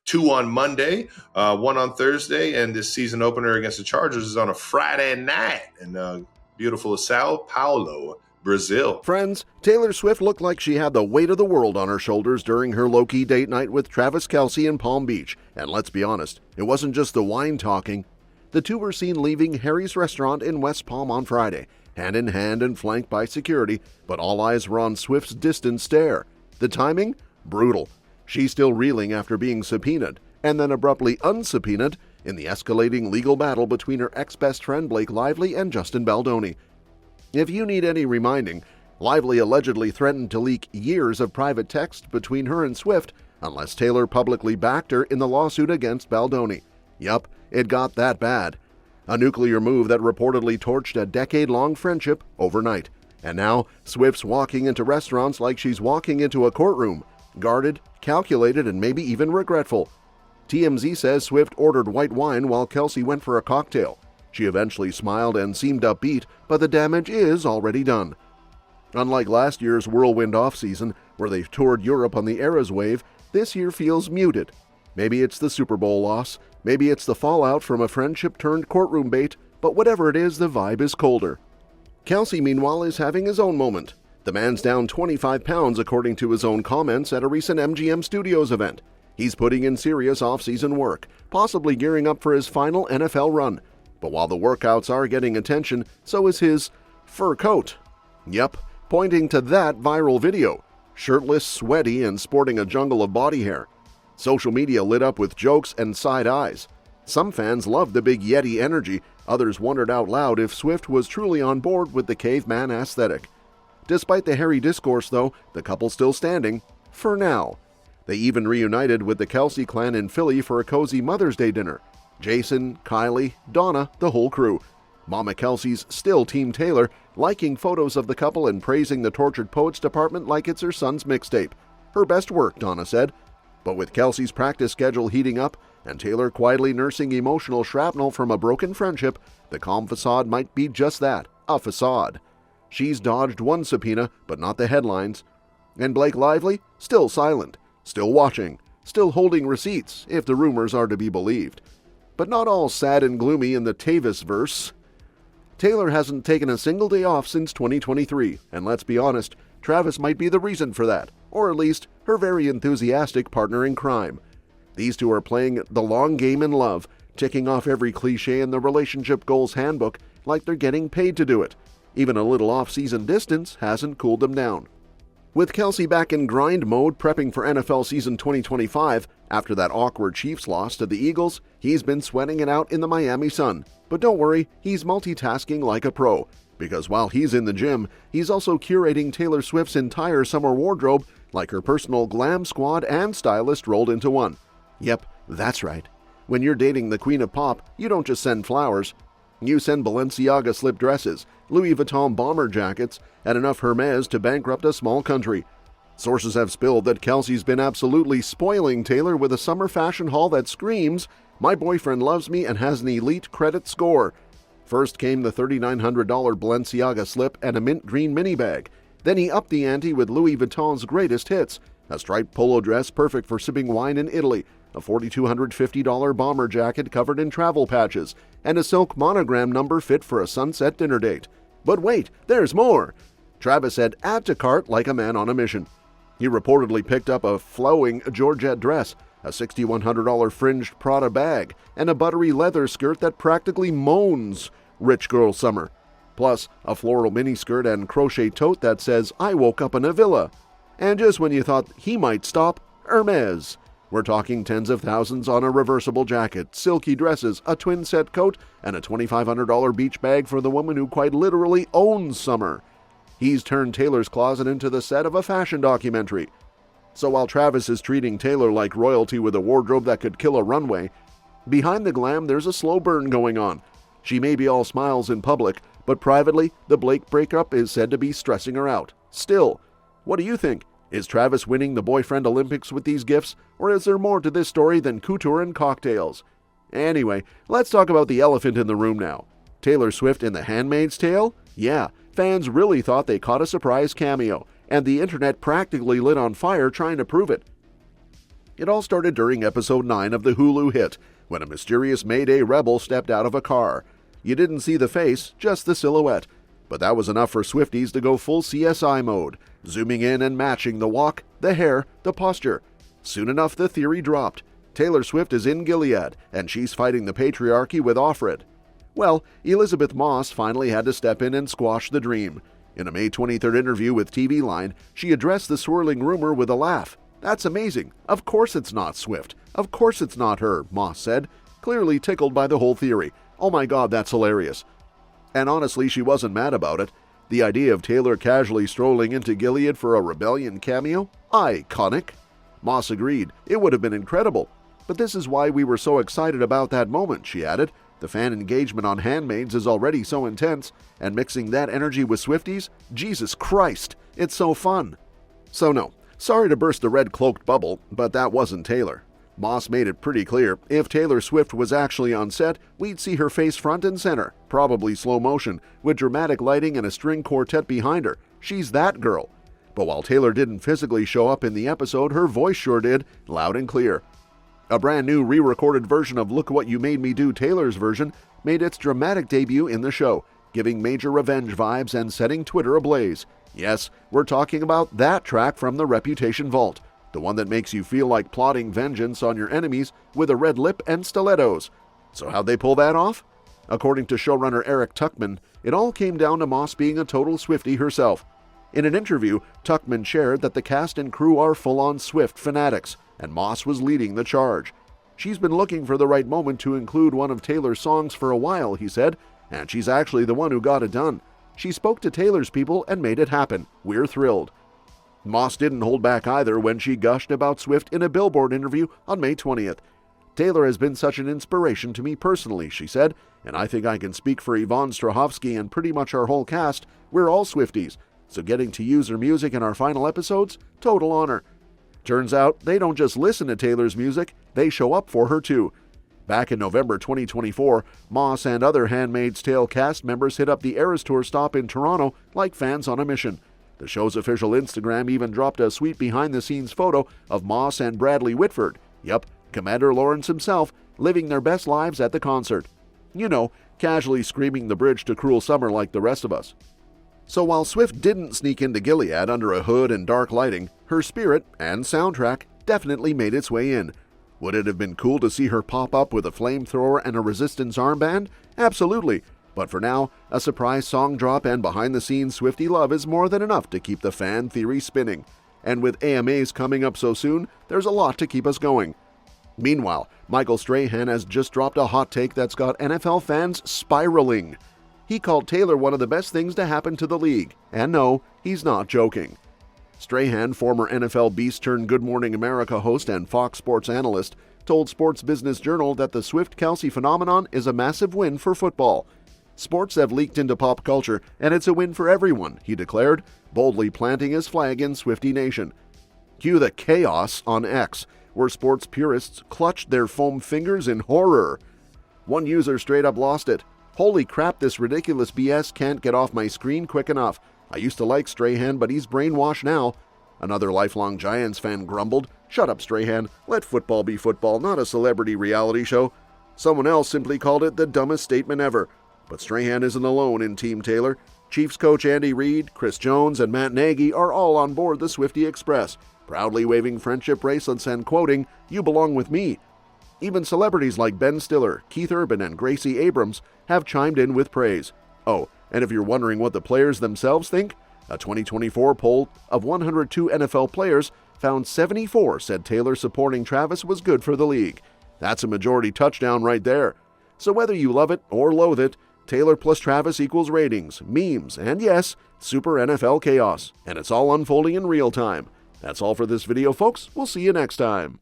2 on Monday, 1 on Thursday, and this season opener against the Chargers is on a Friday night in beautiful Sao Paulo, Brazil. Friends, Taylor Swift looked like she had the weight of the world on her shoulders during her low-key date night with Travis Kelce in Palm Beach. And let's be honest, it wasn't just the wine talking. The two were seen leaving Harry's restaurant in West Palm on Friday, hand in hand and flanked by security, but all eyes were on Swift's distant stare. The timing? Brutal. She's still reeling after being subpoenaed, and then abruptly un-subpoenaed in the escalating legal battle between her ex-best friend Blake Lively and Justin Baldoni. If you need any reminding, Lively allegedly threatened to leak years of private text between her and Swift unless Taylor publicly backed her in the lawsuit against Baldoni. Yup, it got that bad. A nuclear move that reportedly torched a decade-long friendship overnight. And now, Swift's walking into restaurants like she's walking into a courtroom, guarded, calculated, and maybe even regretful. TMZ says Swift ordered white wine while Kelce went for a cocktail. She eventually smiled and seemed upbeat, but the damage is already done. Unlike last year's whirlwind offseason, where they toured Europe on the Eras wave, this year feels muted. Maybe it's the Super Bowl loss, maybe it's the fallout from a friendship-turned-courtroom bait, but whatever it is, the vibe is colder. Kelce, meanwhile, is having his own moment. The man's down 25 pounds according to his own comments at a recent MGM Studios event. He's putting in serious off-season work, possibly gearing up for his final NFL run. But while the workouts are getting attention, so is his fur coat. Yep, pointing to that viral video. Shirtless, sweaty, and sporting a jungle of body hair. Social media lit up with jokes and side eyes. Some fans loved the big Yeti energy, others wondered out loud if Swift was truly on board with the caveman aesthetic. Despite the hairy discourse, though, the couple's still standing, for now. They even reunited with the Kelce clan in Philly for a cozy Mother's Day dinner. Jason, Kylie, Donna, the whole crew. Mama Kelce's still Team Taylor, liking photos of the couple and praising the Tortured Poets department like it's her son's mixtape. Her best work, Donna said. But with Kelce's practice schedule heating up and Taylor quietly nursing emotional shrapnel from a broken friendship, the calm facade might be just that, a facade. She's dodged one subpoena, but not the headlines. And Blake Lively? Still silent, still watching, still holding receipts, if the rumors are to be believed. But not all sad and gloomy in the Tavis-verse. Taylor hasn't taken a single day off since 2023, and let's be honest, Travis might be the reason for that, or at least her very enthusiastic partner in crime. These two are playing the long game in love, ticking off every cliche in the relationship goals handbook like they're getting paid to do it. Even a little off-season distance hasn't cooled them down. With Kelce back in grind mode prepping for NFL season 2025, after that awkward Chiefs loss to the Eagles, he's been sweating it out in the Miami sun. But don't worry, he's multitasking like a pro, because while he's in the gym, he's also curating Taylor Swift's entire summer wardrobe like her personal glam squad and stylist rolled into one. Yep, that's right. When you're dating the Queen of Pop, you don't just send flowers. You send Balenciaga slip dresses, Louis Vuitton bomber jackets, and enough Hermes to bankrupt a small country. Sources have spilled that Kelce's been absolutely spoiling Taylor with a summer fashion haul that screams, "My boyfriend loves me and has an elite credit score." First came the $3,900 Balenciaga slip and a mint green mini bag. Then he upped the ante with Louis Vuitton's greatest hits, a striped polo dress perfect for sipping wine in Italy, a $4,250 bomber jacket covered in travel patches, and a silk monogram number fit for a sunset dinner date. But wait, there's more! Travis said add to cart like a man on a mission. He reportedly picked up a flowing Georgette dress, a $6,100 fringed Prada bag, and a buttery leather skirt that practically moans rich girl summer. Plus, a floral miniskirt and crochet tote that says, "I woke up in a villa." And just when you thought he might stop, Hermes. We're talking tens of thousands on a reversible jacket, silky dresses, a twin set coat, and a $2,500 beach bag for the woman who quite literally owns summer. He's turned Taylor's closet into the set of a fashion documentary. So while Travis is treating Taylor like royalty with a wardrobe that could kill a runway, behind the glam there's a slow burn going on. She may be all smiles in public, but privately, the Blake breakup is said to be stressing her out. Still, what do you think? Is Travis winning the boyfriend Olympics with these gifts, or is there more to this story than couture and cocktails? Anyway, let's talk about the elephant in the room now. Taylor Swift in The Handmaid's Tale? Yeah, fans really thought they caught a surprise cameo, and the internet practically lit on fire trying to prove it. It all started during episode 9 of the Hulu hit, when a mysterious Mayday rebel stepped out of a car. You didn't see the face, just the silhouette. But that was enough for Swifties to go full CSI mode, zooming in and matching the walk, the hair, the posture. Soon enough, the theory dropped. Taylor Swift is in Gilead, and she's fighting the patriarchy with Offred. Well, Elizabeth Moss finally had to step in and squash the dream. In a May 23rd interview with TV Line, she addressed the swirling rumor with a laugh. "That's amazing. Of course it's not Swift. Of course it's not her," Moss said, clearly tickled by the whole theory. "Oh my God, that's hilarious." And honestly, she wasn't mad about it. The idea of Taylor casually strolling into Gilead for a rebellion cameo? Iconic. Moss agreed. It would have been incredible. But this is why we were so excited about that moment, she added. The fan engagement on Handmaids is already so intense, and mixing that energy with Swifties? Jesus Christ, it's so fun. So no, sorry to burst the red-cloaked bubble, but that wasn't Taylor. Moss made it pretty clear, if Taylor Swift was actually on set, we'd see her face front and center, probably slow motion, with dramatic lighting and a string quartet behind her. She's that girl. But while Taylor didn't physically show up in the episode, her voice sure did, loud and clear. A brand new re-recorded version of Look What You Made Me Do, Taylor's version, made its dramatic debut in the show, giving major revenge vibes and setting Twitter ablaze. Yes, we're talking about that track from the Reputation Vault, the one that makes you feel like plotting vengeance on your enemies with a red lip and stilettos. So how'd they pull that off? According to showrunner Eric Tuchman, it all came down to Moss being a total Swiftie herself. In an interview, Tuchman shared that the cast and crew are full-on Swift fanatics, and Moss was leading the charge. She's been looking for the right moment to include one of Taylor's songs for a while, he said, and she's actually the one who got it done. She spoke to Taylor's people and made it happen. We're thrilled. Moss didn't hold back either when she gushed about Swift in a Billboard interview on May 20th. "Taylor has been such an inspiration to me personally," she said, "and I think I can speak for Yvonne Strahovski and pretty much our whole cast. We're all Swifties, so getting to use her music in our final episodes, total honor." Turns out, they don't just listen to Taylor's music, they show up for her too. Back in November 2024, Moss and other Handmaid's Tale cast members hit up the Eras Tour stop in Toronto like fans on a mission. The show's official Instagram even dropped a sweet behind-the-scenes photo of Moss and Bradley Whitford, yep, Commander Lawrence himself, living their best lives at the concert. You know, casually screaming the bridge to Cruel Summer like the rest of us. So while Swift didn't sneak into Gilead under a hood and dark lighting, her spirit and soundtrack definitely made its way in. Would it have been cool to see her pop up with a flamethrower and a Resistance armband? Absolutely. But for now, a surprise song drop and behind-the-scenes Swiftie love is more than enough to keep the fan theory spinning. And with AMAs coming up so soon, there's a lot to keep us going. Meanwhile, Michael Strahan has just dropped a hot take that's got NFL fans spiraling. He called Taylor one of the best things to happen to the league. And no, he's not joking. Strahan, former NFL Beast turned Good Morning America host and Fox Sports analyst, told Sports Business Journal that the Swift-Kelce phenomenon is a massive win for football. "Sports have leaked into pop culture, and it's a win for everyone," he declared, boldly planting his flag in Swiftie Nation. Cue the chaos on X, where sports purists clutched their foam fingers in horror. One user straight up lost it. "Holy crap, this ridiculous BS can't get off my screen quick enough. I used to like Strahan, but he's brainwashed now." Another lifelong Giants fan grumbled, "Shut up, Strahan. Let football be football, not a celebrity reality show." Someone else simply called it the dumbest statement ever. But Strahan isn't alone in Team Taylor. Chiefs coach Andy Reid, Chris Jones, and Matt Nagy are all on board the Swiftie Express, proudly waving friendship bracelets and quoting, "You belong with me." Even celebrities like Ben Stiller, Keith Urban, and Gracie Abrams have chimed in with praise. Oh, and if you're wondering what the players themselves think, a 2024 poll of 102 NFL players found 74 said Taylor supporting Travis was good for the league. That's a majority touchdown right there. So whether you love it or loathe it, Taylor plus Travis equals ratings, memes, and yes, super NFL chaos. And it's all unfolding in real time. That's all for this video, folks. We'll see you next time.